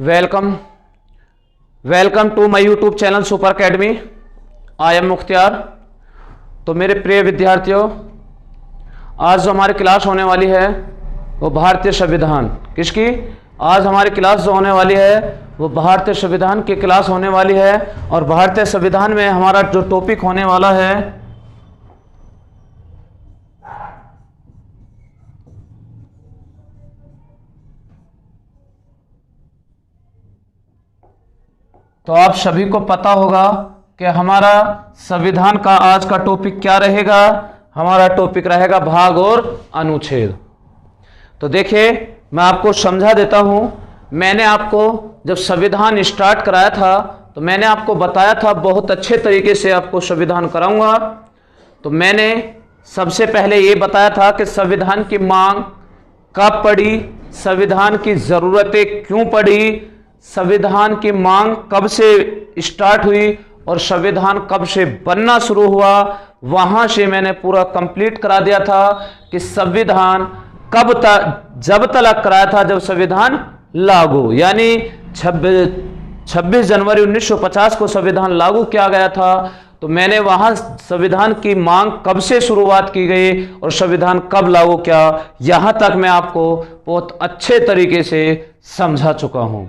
Welcome welcome to my YouTube channel super academy. I am Mukhtiyar. तो मेरे प्रिय विद्यार्थियों, आज जो हमारी क्लास होने वाली है वो भारतीय संविधान किसकी आज हमारी क्लास जो होने वाली है वो भारतीय संविधान की क्लास होने वाली है। और भारतीय संविधान में हमारा जो टॉपिक होने वाला है तो आप सभी को पता होगा कि हमारा संविधान का आज का टॉपिक क्या रहेगा। हमारा टॉपिक रहेगा भाग और अनुच्छेद। तो देखिए, मैं आपको समझा देता हूं। मैंने आपको जब संविधान स्टार्ट कराया था तो मैंने आपको बताया था, बहुत अच्छे तरीके से आपको संविधान कराऊंगा। तो मैंने सबसे पहले ये बताया था कि संविधान की मांग कब पड़ी, संविधान की जरूरतें क्यों पड़ी, संविधान की मांग कब से स्टार्ट हुई और संविधान कब से बनना शुरू हुआ। वहां से मैंने पूरा कंप्लीट करा दिया था कि संविधान कब तक, जब तक कराया था जब संविधान लागू, यानी 26 जनवरी 1950 को संविधान लागू किया गया था। तो मैंने वहां संविधान की मांग कब से शुरुआत की गई और संविधान कब लागू किया, यहां तक मैं आपको बहुत अच्छे तरीके से समझा चुका हूं।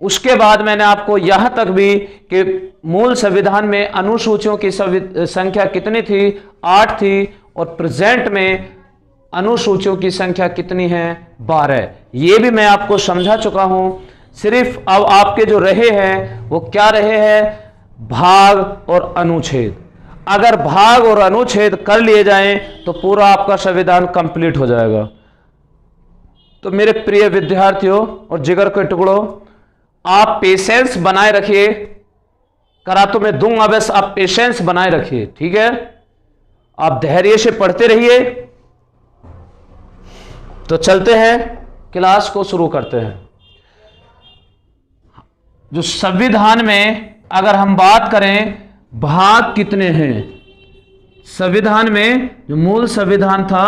उसके बाद मैंने आपको यहां तक भी कि मूल संविधान में अनुसूचियों की संख्या कितनी थी, 8 थी, और प्रेजेंट में अनुसूचियों की संख्या कितनी है, 12। ये भी मैं आपको समझा चुका हूं। सिर्फ अब आपके जो रहे हैं वो क्या रहे हैं, भाग और अनुच्छेद। अगर भाग और अनुच्छेद कर लिए जाएं तो पूरा आपका संविधान कंप्लीट हो जाएगा। तो मेरे प्रिय विद्यार्थियों और जिगर के टुकड़ों, आप पेशेंस बनाए रखिए। करा तो मैं दूंगा, बस आप पेशेंस बनाए रखिए, ठीक है। आप धैर्य से पढ़ते रहिए। तो चलते हैं, क्लास को शुरू करते हैं। जो संविधान में अगर हम बात करें भाग कितने हैं, संविधान में जो मूल संविधान था,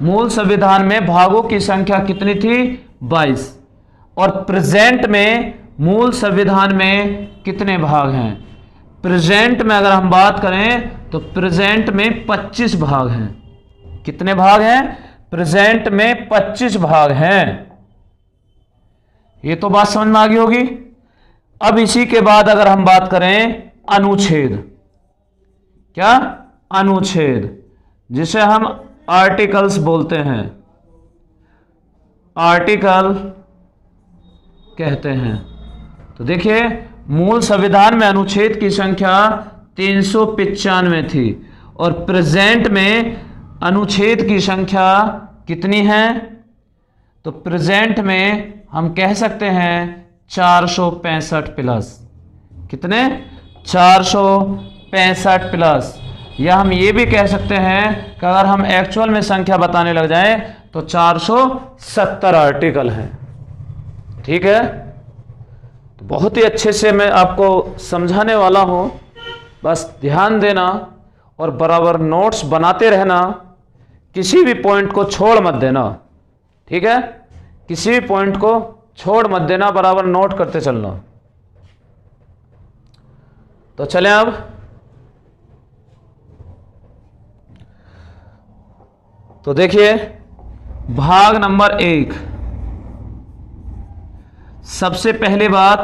मूल संविधान में भागों की संख्या कितनी थी, 22। और प्रेजेंट में मूल संविधान में कितने भाग हैं, प्रेजेंट में अगर हम बात करें तो प्रेजेंट में 25 भाग हैं। कितने भाग हैं, प्रेजेंट में 25 भाग हैं। ये तो बात समझ में आ गई होगी। अब इसी के बाद अगर हम बात करें अनुच्छेद, क्या, अनुच्छेद, जिसे हम आर्टिकल्स बोलते हैं, आर्टिकल कहते हैं। तो देखिए, मूल संविधान में अनुच्छेद की संख्या 395 थी और प्रेजेंट में अनुच्छेद की संख्या कितनी है, तो प्रेजेंट में हम कह सकते हैं 465 प्लस। कितने, 465 प्लस। या हम ये भी कह सकते हैं कि अगर हम एक्चुअल में संख्या बताने लग जाएं तो 470 आर्टिकल हैं, ठीक है। तो बहुत ही अच्छे से मैं आपको समझाने वाला हूं, बस ध्यान देना और बराबर नोट्स बनाते रहना। किसी भी पॉइंट को छोड़ मत देना, ठीक है। किसी भी पॉइंट को छोड़ मत देना, बराबर नोट करते चलना। तो चलें अब। तो देखिए, भाग नंबर 1। सबसे पहली बात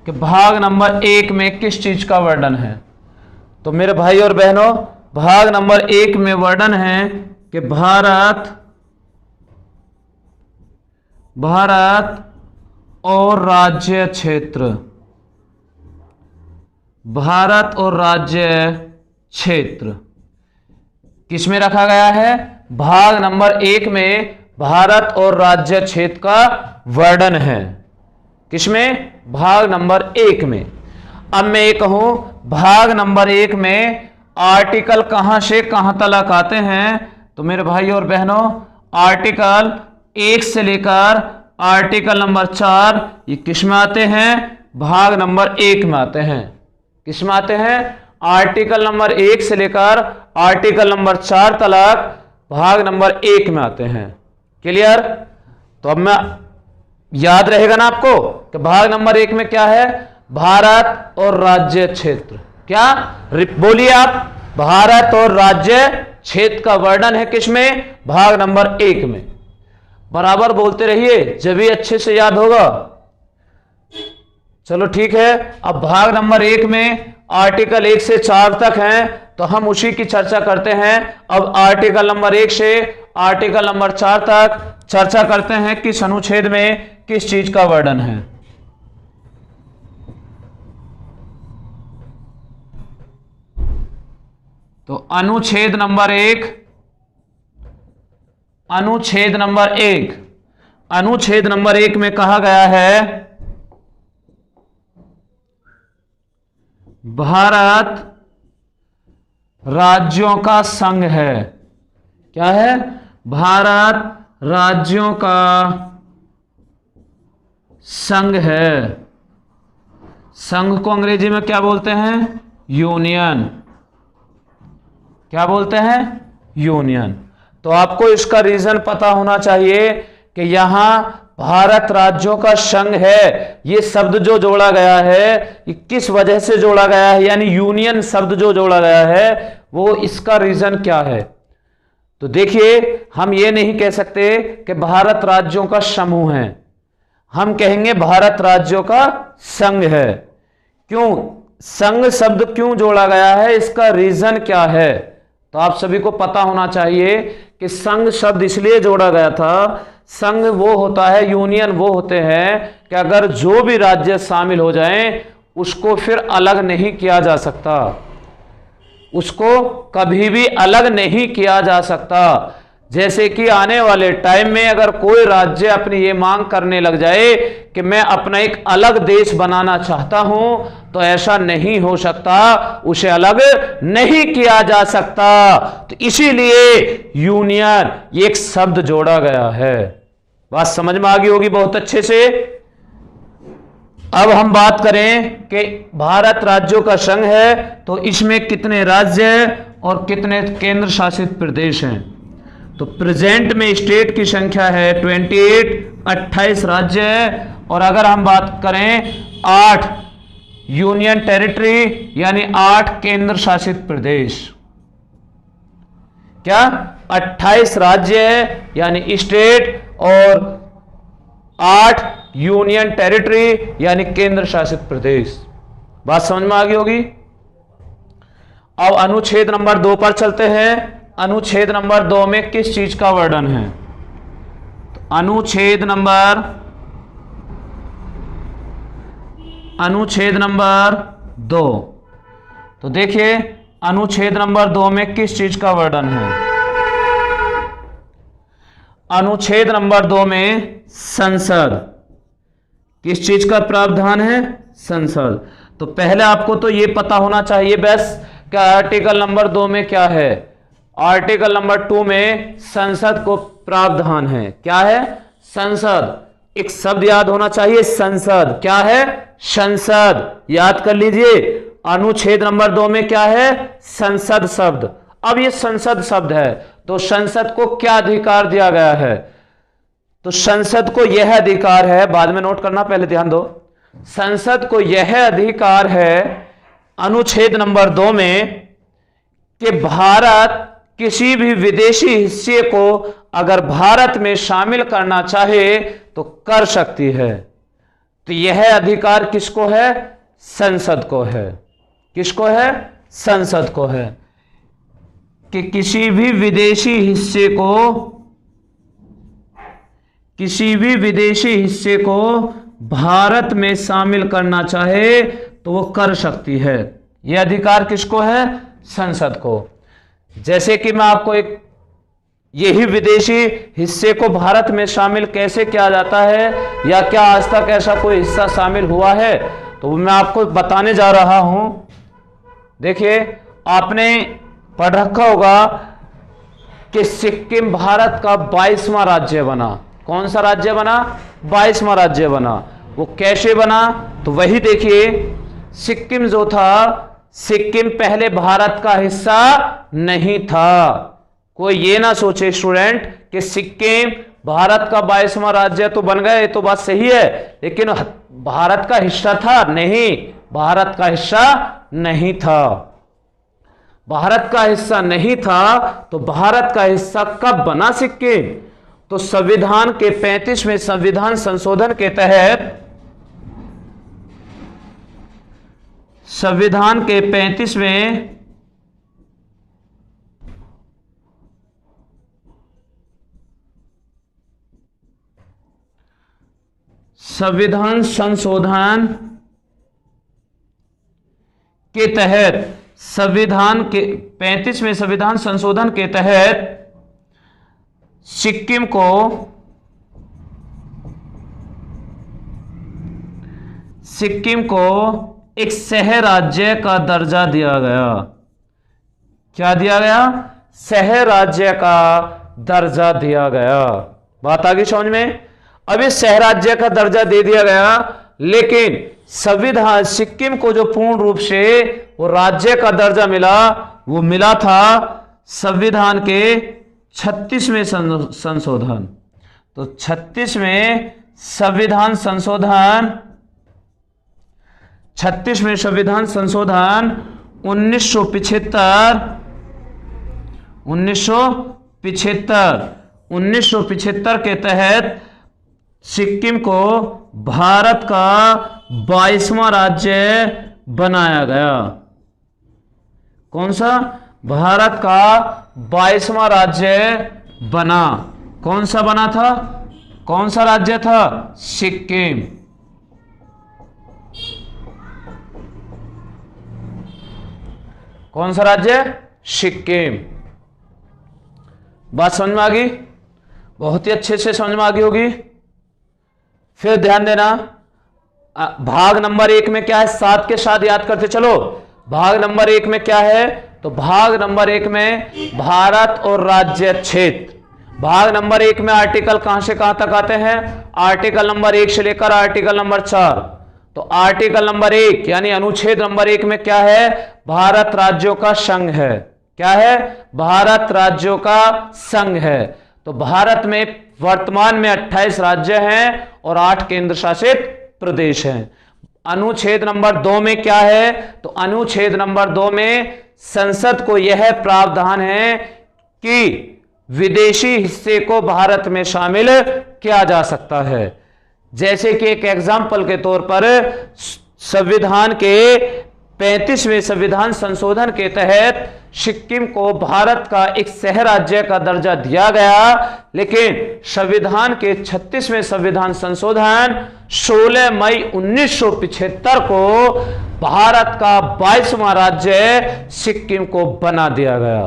कि भाग नंबर 1 में किस चीज का वर्णन है। तो मेरे भाई और बहनों, भाग नंबर 1 में वर्णन है कि भारत और राज्य क्षेत्र, भारत और राज्य क्षेत्र किस में रखा गया है, भाग नंबर 1 में भारत और राज्य क्षेत्र का वर्णन है। किसमें, भाग नंबर 1 में। अब मैं ये कहूं, भाग नंबर 1 में आर्टिकल कहां से कहां तक आते हैं, तो मेरे भाई और बहनों, आर्टिकल 1 से लेकर आर्टिकल नंबर 4 ये किस में आते हैं, भाग नंबर 1 में आते हैं। किस में आते हैं, आर्टिकल नंबर 1 से लेकर आर्टिकल नंबर 4 तक भाग नंबर 1 में आते हैं। क्लियर। तो अब मैं याद रहेगा ना आपको कि भाग नंबर 1 में क्या है, भारत और राज्य क्षेत्र। क्या बोलिए आप, भारत और राज्य क्षेत्र का वर्णन है किसमें, भाग नंबर 1 में। बराबर बोलते रहिए जब भी अच्छे से याद होगा। चलो ठीक है, अब भाग नंबर 1 में आर्टिकल 1 से 4 तक हैं, तो हम उसी की चर्चा करते हैं। अब आर्टिकल नंबर 1 से आर्टिकल नंबर 4 तक चर्चा करते हैं किस अनुच्छेद में किस चीज का वर्णन है। तो अनुच्छेद नंबर 1, अनुच्छेद नंबर 1, अनुच्छेद नंबर 1 में कहा गया है भारत राज्यों का संघ है। क्या है, भारत राज्यों का संघ है। संघ को अंग्रेजी में क्या बोलते हैं, यूनियन। क्या बोलते हैं, यूनियन। तो आपको इसका रीजन पता होना चाहिए कि यहां भारत राज्यों का संघ है, ये शब्द जो जोड़ा गया है ये किस वजह से जोड़ा गया है, यानी यूनियन शब्द जो जोड़ा गया है वो इसका रीजन क्या है। तो देखिए, हम ये नहीं कह सकते कि भारत राज्यों का समूह है, हम कहेंगे भारत राज्यों का संघ है। क्यों संघ शब्द क्यों जोड़ा गया है, इसका रीजन क्या है, तो आप सभी को पता होना चाहिए कि संघ शब्द इसलिए जोड़ा गया था, संघ वो होता है, यूनियन वो होते हैं कि अगर जो भी राज्य शामिल हो जाएं उसको फिर अलग नहीं किया जा सकता, उसको कभी भी अलग नहीं किया जा सकता। जैसे कि आने वाले टाइम में अगर कोई राज्य अपनी ये मांग करने लग जाए कि मैं अपना एक अलग देश बनाना चाहता हूं, तो ऐसा नहीं हो सकता, उसे अलग नहीं किया जा सकता। तो इसीलिए यूनियन ये एक शब्द जोड़ा गया है। बात समझ में आ गई होगी बहुत अच्छे से। अब हम बात करें कि भारत राज्यों का संघ है, तो इसमें कितने राज्य और कितने केंद्र शासित प्रदेश हैं। तो प्रेजेंट में स्टेट की संख्या है 28, 28 राज्य है। और अगर हम बात करें 8 यूनियन टेरिटरी यानी 8 केंद्र शासित प्रदेश। क्या 28 राज्य है यानी स्टेट और 8 यूनियन टेरिटरी यानी केंद्र शासित प्रदेश। बात समझ में आ गई होगी। अब अनुच्छेद नंबर 2 पर चलते हैं। अनुच्छेद नंबर 2 में किस चीज का वर्णन है, तो अनुच्छेद नंबर 2, तो देखिए अनुच्छेद नंबर 2 में किस चीज का वर्णन है। अनुच्छेद नंबर 2 में संसद, किस चीज का प्रावधान है, संसद। तो पहले आपको तो यह पता होना चाहिए बस कि आर्टिकल नंबर 2 में क्या है। आर्टिकल नंबर 2 में संसद को प्रावधान है। क्या है, संसद। एक शब्द याद होना चाहिए, संसद। क्या है, संसद। याद कर लीजिए, अनुच्छेद नंबर 2 में क्या है, संसद शब्द। अब ये संसद शब्द है, तो संसद को क्या अधिकार दिया गया है, तो संसद को यह अधिकार है, बाद में नोट करना, पहले ध्यान दो। संसद को यह अधिकार है अनुच्छेद नंबर 2 में कि भारत किसी भी विदेशी हिस्से को अगर भारत में शामिल करना चाहे तो कर सकती है। तो यह अधिकार किसको है, संसद को है। किसको है, संसद को है कि किसी भी विदेशी हिस्से को भारत में शामिल करना चाहे तो वो कर सकती है। यह अधिकार किसको है, संसद को। जैसे कि मैं आपको एक यही विदेशी हिस्से को भारत में शामिल कैसे किया जाता है, या क्या आज तक ऐसा कोई हिस्सा शामिल हुआ है, तो मैं आपको बताने जा रहा हूं। देखिए, आपने पढ़ रखा होगा कि सिक्किम भारत का 22वां राज्य बना। कौन सा राज्य बना, 22वां राज्य बना। वो कैसे बना, तो वही देखिए, सिक्किम जो था, सिक्किम पहले भारत का हिस्सा नहीं था। कोई ये ना सोचे स्टूडेंट कि सिक्किम भारत का 22वां राज्य तो बन गया, ये तो बात सही है, लेकिन भारत का हिस्सा था नहीं, भारत का हिस्सा नहीं था, भारत का हिस्सा नहीं था। तो भारत का हिस्सा कब बना सिक्किम? तो संविधान के 35वें संविधान संशोधन के तहत, संविधान के 35वें संविधान संशोधन के तहत, संविधान के 35वें संविधान संशोधन के तहत सिक्किम को एक सह राज्य का दर्जा दिया गया। क्या दिया गया? सह राज्य का दर्जा दिया गया। बात आ गई समझ में? अब इस सह राज्य का दर्जा दे दिया गया, लेकिन संविधान सिक्किम को जो पूर्ण रूप से वो राज्य का दर्जा मिला, वो मिला था संविधान के 36वें संशोधन। तो 36वें संविधान संशोधन, 36वें संविधान संशोधन 1975 के तहत सिक्किम को भारत का 22वां राज्य बनाया गया। कौन सा? भारत का 22वां राज्य बना। कौन सा बना था? कौन सा राज्य था? सिक्किम। कौन सा राज्य? सिक्किम। बात समझ में आ गई? बहुत ही अच्छे से समझ में आ गई होगी। फिर ध्यान देना, भाग नंबर 1 में क्या है, साथ के साथ याद करते चलो। भाग नंबर 1 में क्या है? तो भाग नंबर 1 में भारत और राज्य क्षेत्र। भाग नंबर 1 में आर्टिकल कहां से कहां तक आते हैं? आर्टिकल नंबर 1 से लेकर आर्टिकल नंबर 4। तो आर्टिकल नंबर 1 यानी अनुच्छेद नंबर 1 में क्या है? भारत राज्यों का संघ है। क्या है? भारत राज्यों का संघ है। तो भारत में वर्तमान में 28 राज्य हैं और 8 केंद्र शासित प्रदेश हैं। अनुच्छेद नंबर 2 में क्या है? तो अनुच्छेद नंबर 2 में संसद को यह प्रावधान है कि विदेशी हिस्से को भारत में शामिल किया जा सकता है। जैसे कि एक एग्जाम्पल के तौर पर संविधान के 35वें संविधान संशोधन के तहत सिक्किम को भारत का एक सह राज्य का दर्जा दिया गया, लेकिन संविधान के 36वें संविधान संशोधन 16 मई 1975 को भारत का 22वां राज्य सिक्किम को बना दिया गया।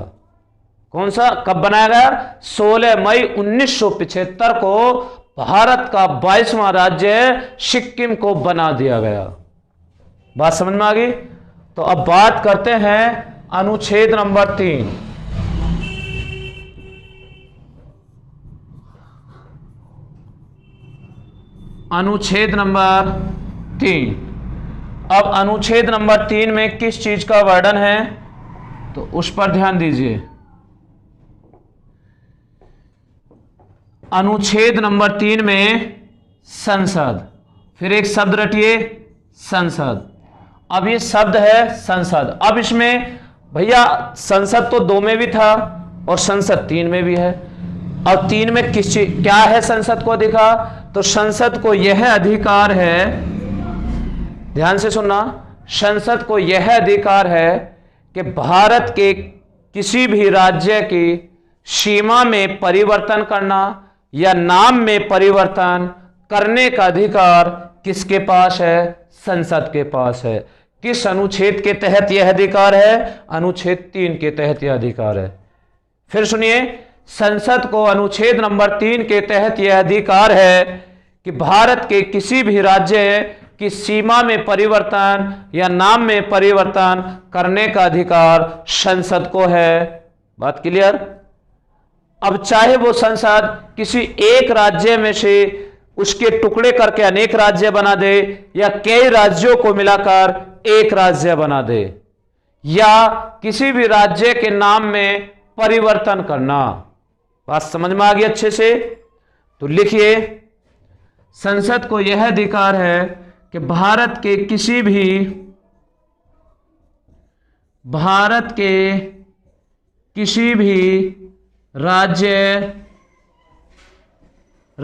कौन सा? कब बनाया गया? 16 मई 1975 को भारत का 22वां राज्य सिक्किम को बना दिया गया। बात समझ में आ गई? तो अब बात करते हैं अनुच्छेद नंबर 3। अनुच्छेद नंबर 3। अब अनुच्छेद नंबर 3 में किस चीज का वर्णन है, तो उस पर ध्यान दीजिए। अनुच्छेद नंबर 3 में संसद, फिर एक शब्द रटिए, संसद। अब ये शब्द है संसद। अब इसमें भैया संसद तो 2 में भी था और संसद 3 में भी है। अब 3 में किस चीज क्या है संसद को अधिकार? तो संसद को यह अधिकार है, ध्यान से सुनना, संसद को यह अधिकार है कि भारत के किसी भी राज्य की सीमा में परिवर्तन करना या नाम में परिवर्तन करने का अधिकार किसके पास है? संसद के पास है। किस अनुच्छेद के तहत यह अधिकार है? अनुच्छेद 3 के तहत यह अधिकार है। फिर सुनिए, संसद को अनुच्छेद नंबर 3 के तहत यह अधिकार है कि भारत के किसी भी राज्य की सीमा में परिवर्तन या नाम में परिवर्तन करने का अधिकार संसद को है। बात क्लियर? अब चाहे वो संसद किसी एक राज्य में से उसके टुकड़े करके अनेक राज्य बना दे या कई राज्यों को मिलाकर एक राज्य बना दे, या किसी भी राज्य के नाम में परिवर्तन करना। बात समझ में आ गई अच्छे से? तो लिखिए, संसद को यह अधिकार है कि भारत के किसी भी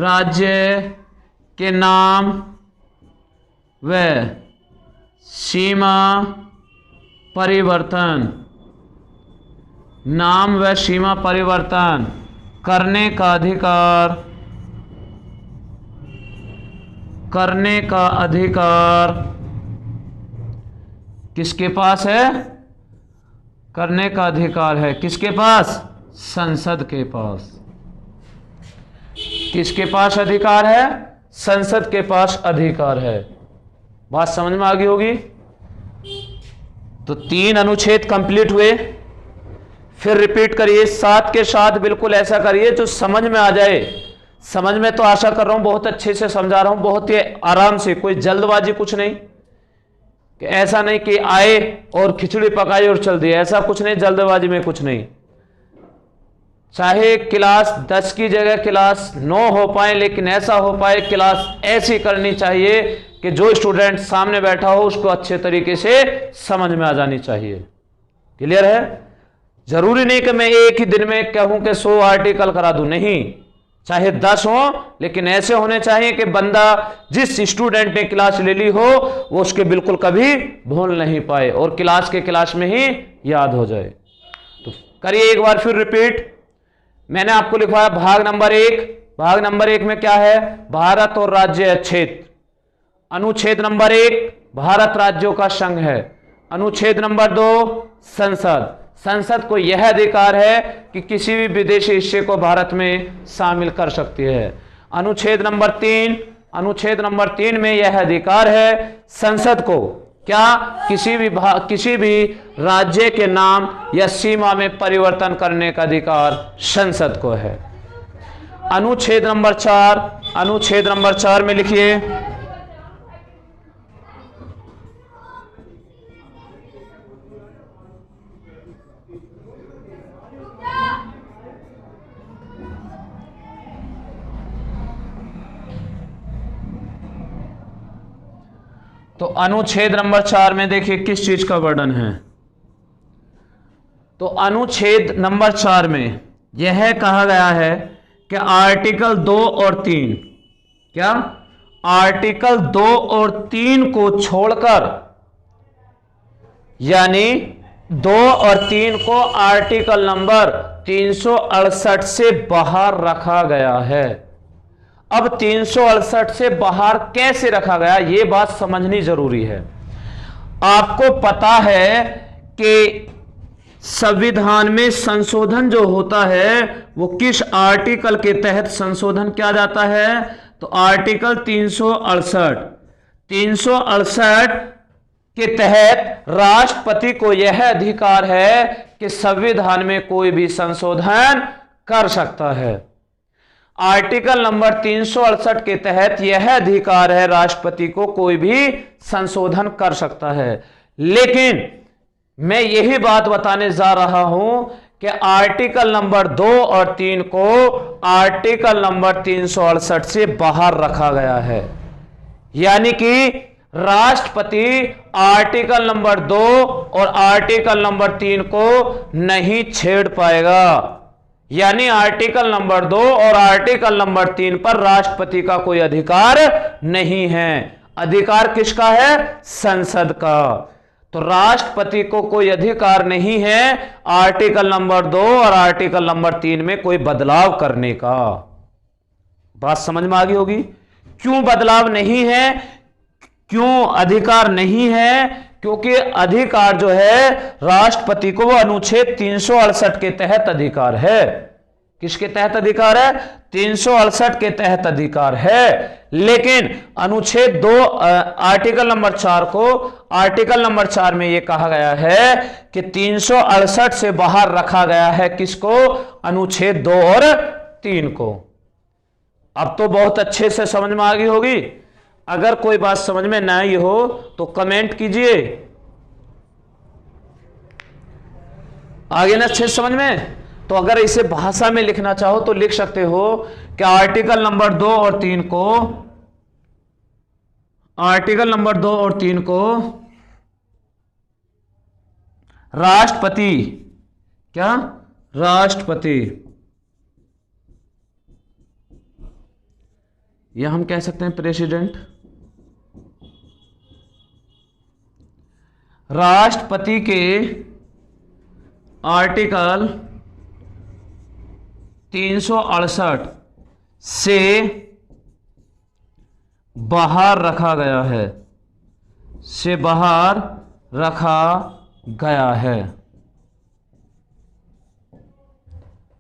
राज्य के नाम व सीमा परिवर्तन करने का अधिकार किसके पास है? करने का अधिकार है किसके पास? संसद के पास। किसके पास अधिकार है? संसद के पास अधिकार है। बात समझ में आ गई होगी। तो 3 अनुच्छेद कंप्लीट हुए। फिर रिपीट करिए, साथ के साथ बिल्कुल ऐसा करिए जो समझ में आ जाए। समझ में तो आशा कर रहा हूं बहुत अच्छे से समझा रहा हूं, बहुत ही आराम से, कोई जल्दबाजी कुछ नहीं, कि ऐसा नहीं कि आए और खिचड़ी पकाई और चल दिए, ऐसा कुछ नहीं, जल्दबाजी में कुछ नहीं। चाहे क्लास 10 की जगह क्लास 9 हो पाए, लेकिन ऐसा हो पाए क्लास ऐसी करनी चाहिए कि जो स्टूडेंट सामने बैठा हो उसको अच्छे तरीके से समझ में आ जानी चाहिए। क्लियर है? जरूरी नहीं कि मैं एक ही दिन में कहूं कि 100 आर्टिकल करा दूं, नहीं, चाहे 10 हो, लेकिन ऐसे होने चाहिए कि बंदा जिस स्टूडेंट ने क्लास ले ली हो वो उसके बिल्कुल कभी भूल नहीं पाए और क्लास में ही याद हो जाए। तो करिए एक बार फिर रिपीट। मैंने आपको लिखवाया भाग नंबर 1। भाग नंबर 1 में क्या है? भारत और राज्य क्षेत्र। अनुच्छेद नंबर 1 भारत राज्यों का संघ है। अनुच्छेद नंबर 2 संसद को यह अधिकार है कि किसी भी विदेशी हिस्से को भारत में शामिल कर सकती है। अनुच्छेद नंबर 3 में यह अधिकार है संसद को क्या? किसी भी राज्य के नाम या सीमा में परिवर्तन करने का अधिकार संसद को है। अनुच्छेद नंबर 4 में लिखिए, तो अनुच्छेद नंबर 4 में देखिए किस चीज का वर्णन है। तो अनुच्छेद नंबर 4 में यह कहा गया है कि आर्टिकल 2 और 3, क्या? आर्टिकल 2 और 3 को छोड़कर, यानी 2 और 3 को आर्टिकल नंबर 368 से बाहर रखा गया है। अब 368 से बाहर कैसे रखा गया, यह बात समझनी जरूरी है। आपको पता है कि संविधान में संशोधन जो होता है वो किस आर्टिकल के तहत संशोधन किया जाता है? तो आर्टिकल 368 के तहत राष्ट्रपति को यह अधिकार है कि संविधान में कोई भी संशोधन कर सकता है। आर्टिकल नंबर 368 के तहत यह अधिकार है राष्ट्रपति को कोई भी संशोधन कर सकता है। लेकिन मैं यही बात बताने जा रहा हूं कि आर्टिकल नंबर 2 और 3 को आर्टिकल नंबर 368 से बाहर रखा गया है। यानी कि राष्ट्रपति आर्टिकल नंबर 2 और आर्टिकल नंबर 3 को नहीं छेड़ पाएगा। यानी आर्टिकल नंबर 2 और आर्टिकल नंबर 3 पर राष्ट्रपति का कोई अधिकार नहीं है। अधिकार किसका है? संसद का। तो राष्ट्रपति को कोई अधिकार नहीं है आर्टिकल नंबर 2 और आर्टिकल नंबर 3 में कोई बदलाव करने का। बात समझ में आ गई होगी। क्यों बदलाव नहीं है, क्यों अधिकार नहीं है? क्योंकि अधिकार जो है राष्ट्रपति को वो अनुच्छेद 368 के तहत अधिकार है। किसके तहत अधिकार है? 368 के तहत अधिकार है। लेकिन अनुच्छेद 2 आर्टिकल नंबर 4 को, आर्टिकल नंबर 4 में यह कहा गया है कि 368 से बाहर रखा गया है। किसको? अनुच्छेद 2 और 3 को। अब तो बहुत अच्छे से समझ में आ गई होगी। अगर कोई बात समझ में ना आई हो तो कमेंट कीजिए। आगे ना अच्छे समझ में? तो अगर इसे भाषा में लिखना चाहो तो लिख सकते हो कि आर्टिकल नंबर 2 और 3 को, आर्टिकल नंबर 2 और 3 को राष्ट्रपति, क्या, राष्ट्रपति, या हम कह सकते हैं प्रेसिडेंट, राष्ट्रपति के आर्टिकल 368 से बाहर रखा गया है, से बाहर रखा गया है।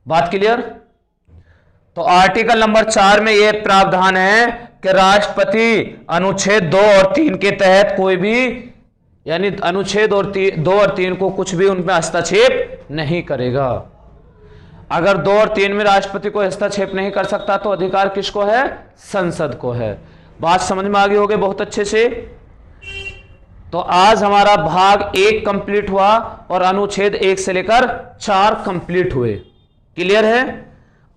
बात क्लियर? तो आर्टिकल नंबर 4 में यह प्रावधान है कि राष्ट्रपति अनुच्छेद 2 और 3 के तहत कोई भी, यानी अनुच्छेद 2 और 3 को कुछ भी उनमें हस्तक्षेप नहीं करेगा। अगर 2 और 3 में राष्ट्रपति को हस्तक्षेप नहीं कर सकता तो अधिकार किसको है? संसद को है। बात समझ में आ गई होगी बहुत अच्छे से। तो आज हमारा भाग 1 कंप्लीट हुआ और अनुच्छेद 1 से लेकर 4 कंप्लीट हुए। क्लियर है?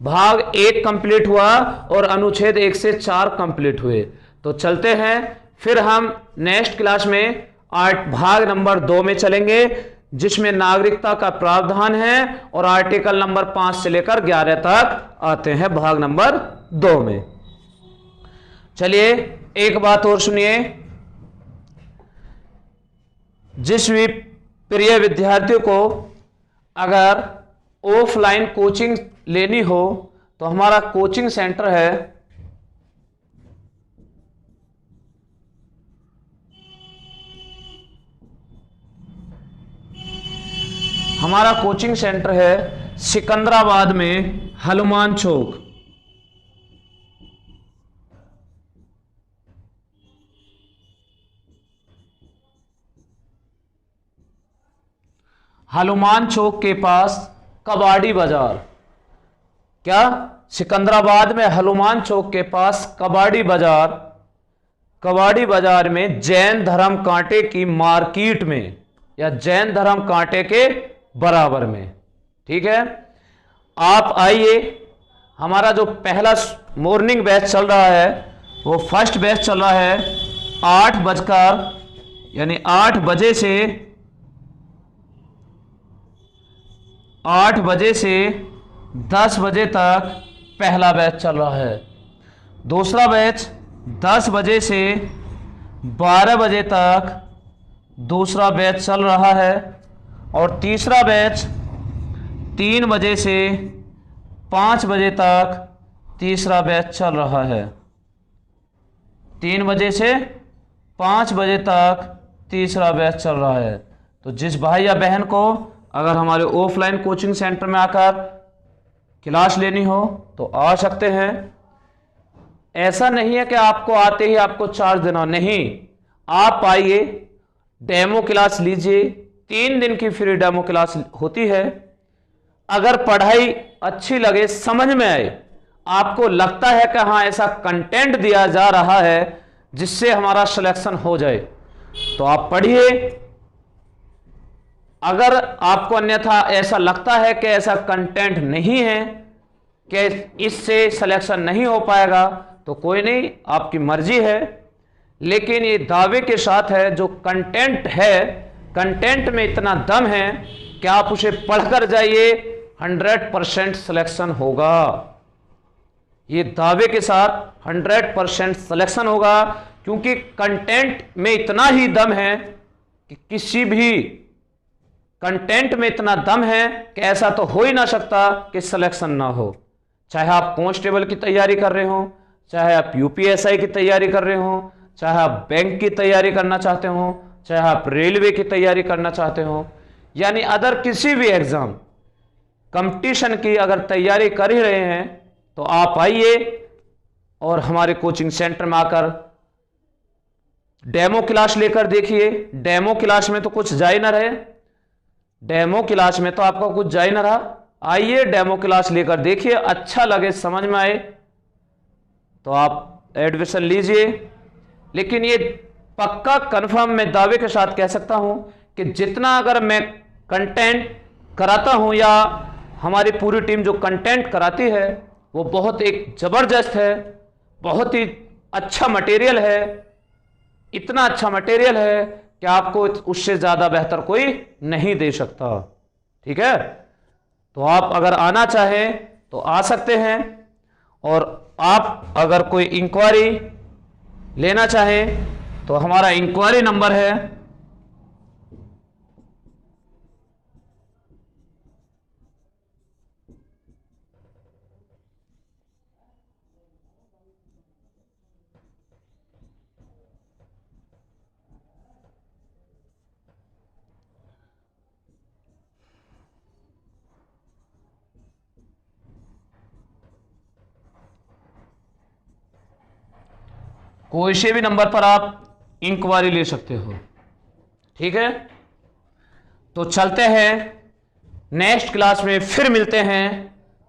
भाग 1 कंप्लीट हुआ और अनुच्छेद 1 से 4 कंप्लीट हुए। तो चलते हैं, फिर हम नेक्स्ट क्लास में भाग नंबर 2 में चलेंगे, जिसमें नागरिकता का प्रावधान है और आर्टिकल नंबर 5 से लेकर 11 तक आते हैं भाग नंबर 2 में। चलिए एक बात और सुनिए, जिस भी प्रिय विद्यार्थियों को अगर ऑफलाइन कोचिंग लेनी हो तो हमारा कोचिंग सेंटर है सिकंदराबाद में हनुमान चौक। हनुमान चौक के पास कबाड़ी बाजार, क्या, सिकंदराबाद में हनुमान चौक के पास कबाड़ी बाजार, कबाड़ी बाजार में जैन धर्म कांटे की मार्केट में, या जैन धर्म कांटे के बराबर में। ठीक है, आप आइए। हमारा जो पहला मॉर्निंग बैच चल रहा है वो फर्स्ट बैच चल रहा है 8 बजे से 10 बजे तक पहला बैच चल रहा है। दूसरा बैच 10 बजे से 12 बजे तक दूसरा बैच चल रहा है और तीसरा बैच 3 बजे से 5 बजे तक तीसरा बैच चल रहा है। 3 बजे से 5 बजे तक तीसरा बैच चल रहा है। तो जिस भाई या बहन को अगर हमारे ऑफलाइन कोचिंग सेंटर में आकर क्लास लेनी हो तो आ सकते हैं। ऐसा नहीं है कि आपको आते ही आपको चार्ज देना, नहीं, आप आइए, डेमो क्लास लीजिए। 3 दिन की फ्री डेमो क्लास होती है। अगर पढ़ाई अच्छी लगे, समझ में आए, आपको लगता है कि हाँ ऐसा कंटेंट दिया जा रहा है जिससे हमारा सिलेक्शन हो जाए, तो आप पढ़िए। अगर आपको अन्यथा ऐसा लगता है कि ऐसा कंटेंट नहीं है, कि इससे सिलेक्शन नहीं हो पाएगा, तो कोई नहीं, आपकी मर्जी है। लेकिन ये दावे के साथ है, जो कंटेंट है, कंटेंट में इतना दम है कि आप उसे पढ़कर जाइए, 100% सिलेक्शन होगा। ये दावे के साथ 100% सिलेक्शन होगा, क्योंकि कंटेंट में इतना ही दम है कि किसी भी कंटेंट में इतना दम है कि ऐसा तो हो ही ना सकता कि सिलेक्शन ना हो। चाहे आप कांस्टेबल की तैयारी कर रहे हो, चाहे आप यूपीएसआई की तैयारी कर रहे हो, चाहे आप बैंक की तैयारी करना चाहते हो, चाहे आप रेलवे की तैयारी करना चाहते हो, यानी अदर किसी भी एग्जाम कंपटीशन की अगर तैयारी कर ही रहे हैं, तो आप आइए और हमारे कोचिंग सेंटर में आकर डेमो क्लास लेकर देखिए। डेमो क्लास में तो कुछ जा ही ना रहे, डेमो क्लास में तो आपका कुछ जा ही ना रहा। आइए डेमो क्लास लेकर देखिए, अच्छा लगे, समझ में आए तो आप एडमिशन लीजिए। लेकिन ये पक्का कंफर्म मैं दावे के साथ कह सकता हूं कि जितना अगर मैं कंटेंट कराता हूं या हमारी पूरी टीम जो कंटेंट कराती है वो बहुत एक जबरदस्त है, बहुत ही अच्छा मटेरियल है, इतना अच्छा मटेरियल है कि आपको उससे ज्यादा बेहतर कोई नहीं दे सकता। ठीक है, तो आप अगर आना चाहें तो आ सकते हैं, और आप अगर कोई इंक्वायरी लेना चाहें तो हमारा इंक्वायरी नंबर है 0, कोई से भी नंबर पर आप इंक्वायरी ले सकते हो। ठीक है, तो चलते हैं, नेक्स्ट क्लास में फिर मिलते हैं।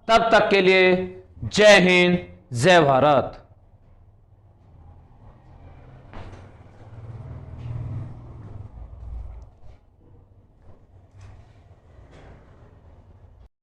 तब तक के लिए जय हिंद, जय भारत।